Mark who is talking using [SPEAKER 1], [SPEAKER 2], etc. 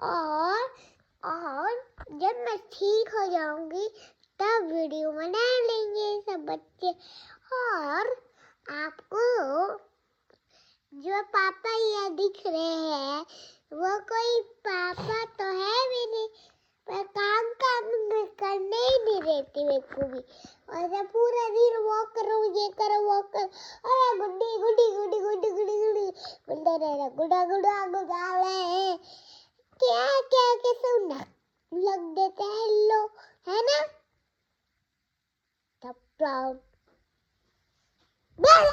[SPEAKER 1] और जब मैं ठीक हो जाऊंगी तब वीडियो बना लेंगे सब बच्चे। और आपको जो पापा ये दिख रहे हैं वो कोई पापा तो है भी नहीं, पर काम करने ही नहीं देती मेरे को भी। और जब पूरा दिन वॉक करो, ये करो, वो करो, अरे गुड्डी गुड्डी गुड्डी गुड्डी गुड्डी गुड्डी बोलते रहे, गुड़ा गुड़ा गुड़ाले क्या क्या के सुनना लग देते हैं लोग, है ना? तब प्राउड बाय।